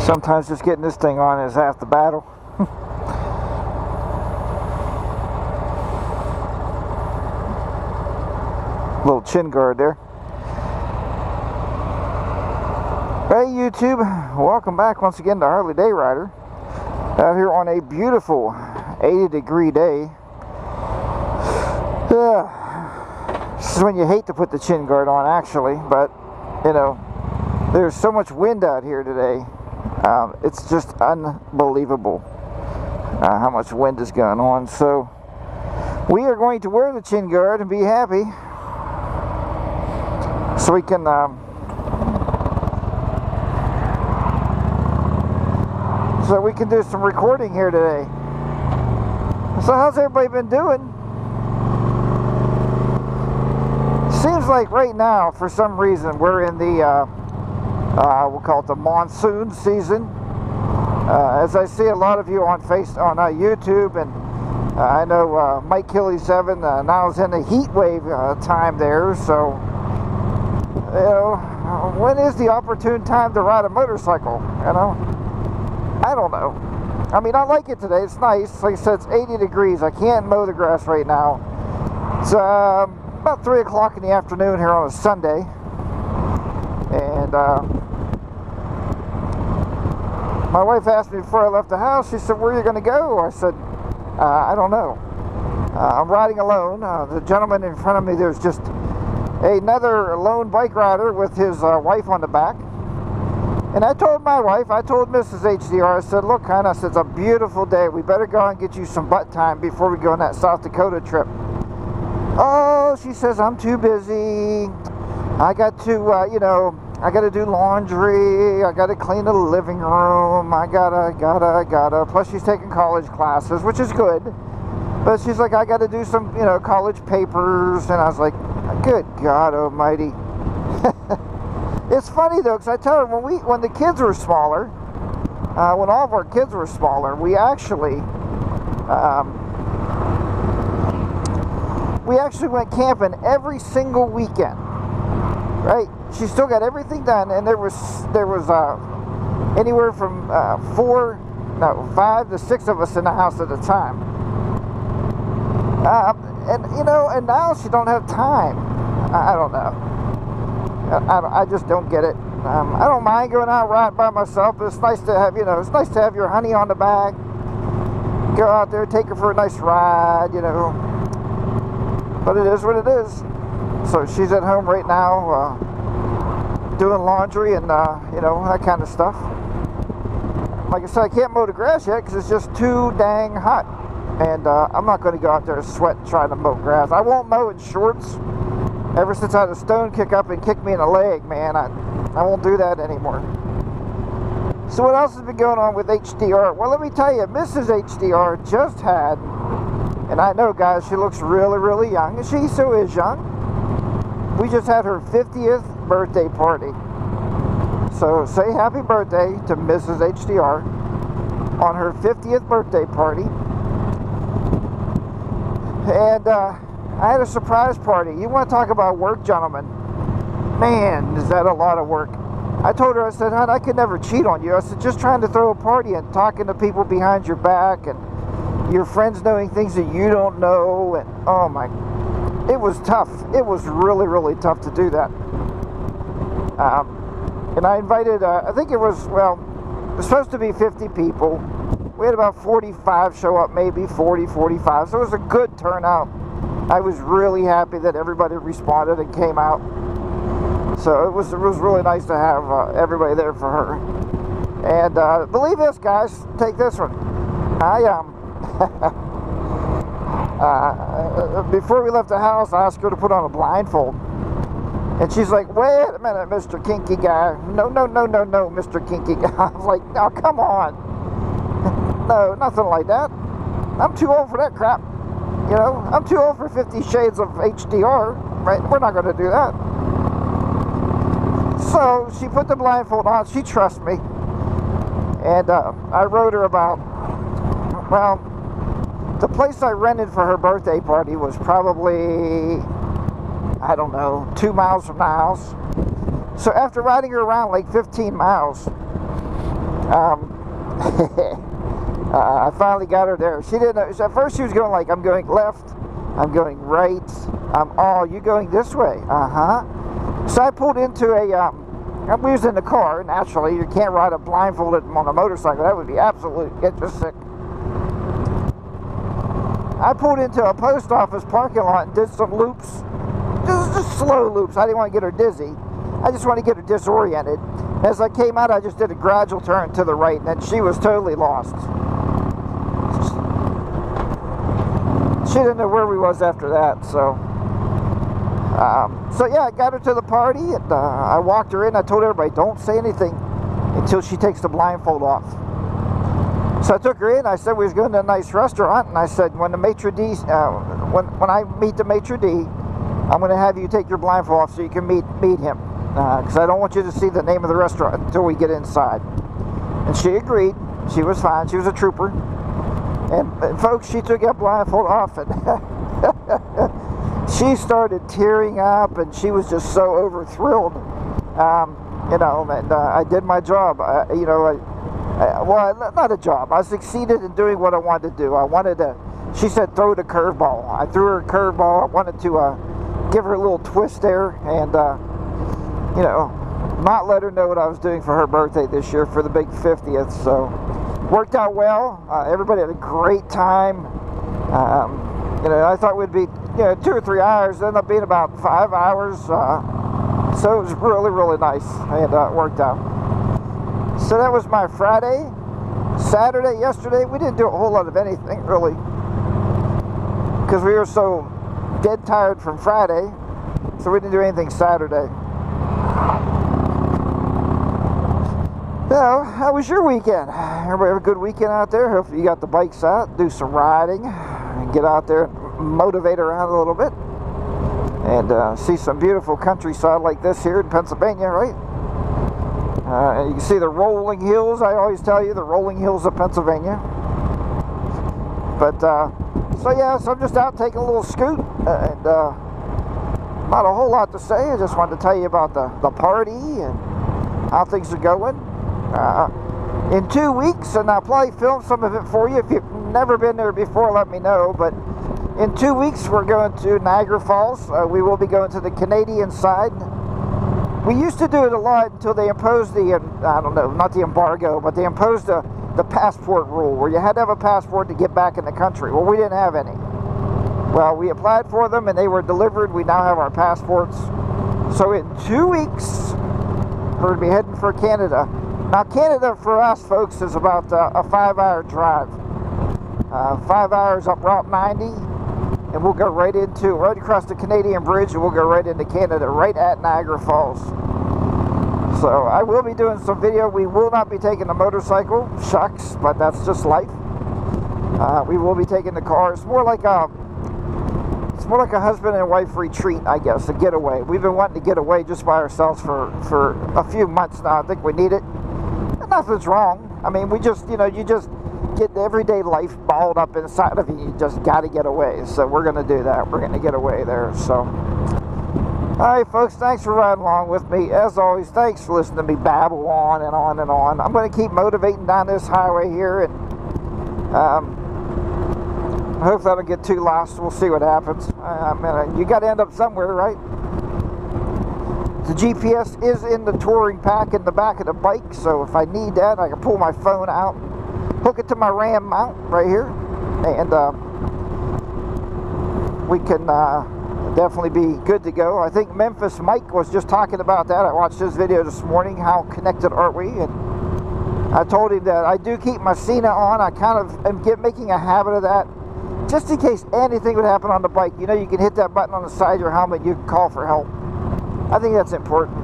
Sometimes just getting this thing on is half the battle. Little chin guard there. Hey YouTube, welcome back once again to Harley Day Rider. Out here on a beautiful 80-degree day. This is when you hate to put the chin guard on, actually, but you know, there's so much wind out here today. It's just unbelievable how much wind is going on. So we are going to wear the chin guard and be happy, so we can do some recording here today. So how's everybody been doing? Seems like right now, for some reason, we're in the we'll call it the monsoon season. As I see a lot of you on YouTube, and I know Mike Killy 7 now is in the heat wave time there. So you know, when is the opportune time to ride a motorcycle? You know, I don't know. I mean, I like it today. It's nice. Like I said, it's 80 degrees. I can't mow the grass right now. It's about 3 o'clock in the afternoon here on a Sunday. And my wife asked me before I left the house, she said, "Where are you going to go?" I said, "I don't know. I'm riding alone." The gentleman in front of me, there's just another lone bike rider with his wife on the back. And I told my wife, I told Mrs. HDR, I said, "Look, hon," I said, "it's a beautiful day. We better go and get you some butt time before we go on that South Dakota trip." "Oh," she says, "I'm too busy. I got to, you know, I got to do laundry. I got to clean the living room. I gotta. Plus she's taking college classes, which is good. But she's like, I got to do some, you know, college papers." And I was like, good God almighty. It's funny though, because I tell her, when the kids were smaller, when all of our kids were smaller, we actually went camping every single weekend. Right? She still got everything done, and there was anywhere from 5 to 6 of us in the house at a time. And you know, and now she don't have time. I don't know. I just don't get it. I don't mind going out riding by myself, but it's nice to have, you know, it's nice to have your honey on the back. Go out there, take her for a nice ride, you know. But it is what it is. So she's at home right now, doing laundry and you know, that kind of stuff. Like I said, I can't mow the grass yet because it's just too dang hot. And I'm not going to go out there and sweat trying to mow grass. I won't mow in shorts. Ever since I had a stone kick up and kick me in the leg, man, I won't do that anymore. So what else has been going on with HDR? Well, let me tell you, Mrs. HDR just had, and I know, guys, she looks really, really young, and she so is young. We just had her 50th birthday party. So say happy birthday to Mrs. HDR on her 50th birthday party. And I had a surprise party. You want to talk about work, gentlemen? Man, is that a lot of work. I told her, I said, "Hon, I could never cheat on you." I said, "Just trying to throw a party and talking to people behind your back and your friends knowing things that you don't know." And oh my, it was tough. It was really, really tough to do that. And I invited, I think it was, well, it was supposed to be 50 people. We had about 45 show up, maybe 40, 45. So it was a good turnout. I was really happy that everybody responded and came out. So it was really nice to have everybody there for her. And believe this, guys, take this one. Before we left the house, I asked her to put on a blindfold. And she's like, "Wait a minute, Mr. Kinky Guy. No, Mr. Kinky Guy." I was like, "Oh, come on." No, nothing like that. I'm too old for that crap. You know, I'm too old for 50 Shades of HDR. Right? We're not going to do that. So she put the blindfold on. She trusts me. And I wrote her about, well, the place I rented for her birthday party was probably, I don't know, 2 miles from the house. So after riding her around like 15 miles, I finally got her there. She didn't know. At first she was going like, I'm going left, I'm going right, oh, you going this way? So I pulled into we was in the car. Naturally, you can't ride a blindfolded on a motorcycle. That would be absolute get you sick. I pulled into a post office parking lot and did some loops. Just slow loops. I didn't want to get her dizzy. I just wanted to get her disoriented. As I came out, I just did a gradual turn to the right, and then she was totally lost. She didn't know where we was after that, so yeah, I got her to the party, and I walked her in. I told everybody, don't say anything until she takes the blindfold off. So I took her in. I said we was going to a nice restaurant, and I said when the maitre d', when I meet the maitre d', I'm going to have you take your blindfold off so you can meet him, because I don't want you to see the name of the restaurant until we get inside. And she agreed. She was fine. She was a trooper. And folks, she took that blindfold off, and she started tearing up, and she was just so over-thrilled, you know, and I did my job, you know, well, not a job. I succeeded in doing what I wanted to do. I wanted to, she said, throw the curveball. I threw her a curveball. I wanted to give her a little twist there, and, you know, not let her know what I was doing for her birthday this year for the big 50th, so worked out well. Everybody had a great time. You know, I thought we'd be, you know, 2 or 3 hours. It ended up being about 5 hours. So it was really, really nice, and it worked out. So that was my Friday. Saturday, yesterday, we didn't do a whole lot of anything, really, because we were so dead tired from Friday, so we didn't do anything Saturday. So, how was your weekend? Everybody have a good weekend out there? Hopefully you got the bikes out, do some riding, and get out there and motivate around a little bit, and see some beautiful countryside like this here in Pennsylvania, right? And you can see the rolling hills. I always tell you, the rolling hills of Pennsylvania. But, so yeah, so I'm just out taking a little scoot, and not a whole lot to say. I just wanted to tell you about the party and how things are going. In 2 weeks, and I'll probably film some of it for you. If you've never been there before, let me know. But in 2 weeks, we're going to Niagara Falls. We will be going to the Canadian side. We used to do it a lot until they imposed the, I don't know, not the embargo, but they imposed the passport rule, where you had to have a passport to get back in the country. Well, we didn't have any. Well, we applied for them, and they were delivered. We now have our passports. So in 2 weeks, we're going to be heading for Canada. Now, Canada for us, folks, is about a 5-hour drive. 5 hours up Route 90, and we'll go right across the Canadian Bridge, and we'll go right into Canada, right at Niagara Falls. So I will be doing some video. We will not be taking the motorcycle. Shucks, but that's just life. We will be taking the car. It's more like a husband and wife retreat, I guess, a getaway. We've been wanting to get away just by ourselves for a few months now. I think we need it. And nothing's wrong. I mean, we just, you know, you just get the everyday life balled up inside of you. You just got to get away. So we're going to do that. We're going to get away there. So, all right, folks, thanks for riding along with me. As always, thanks for listening to me babble on and on and on. I'm going to keep motivating down this highway here, and hopefully I don't get too lost. We'll see what happens. I mean, you got to end up somewhere, right? The GPS is in the touring pack in the back of the bike, so if I need that, I can pull my phone out, hook it to my Ram mount right here, and we can definitely be good to go. I think Memphis Mike was just talking about that. I watched his video this morning, how connected are we, and I told him that I do keep my Sena on. I kind of am making a habit of that, just in case anything would happen on the bike. You know, you can hit that button on the side of your helmet, you can call for help. I think that's important,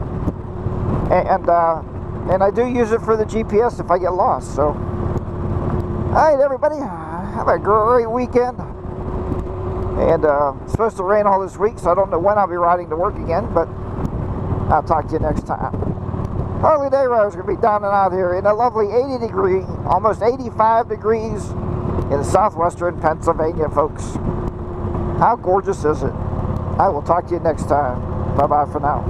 and I do use it for the GPS if I get lost. So, all right, everybody, have a great weekend. And it's supposed to rain all this week, so I don't know when I'll be riding to work again, but I'll talk to you next time. Harley Day Riders going to be down and out here in a lovely 80-degree, almost 85 degrees in southwestern Pennsylvania, folks. How gorgeous is it? I will talk to you next time. Bye-bye for now.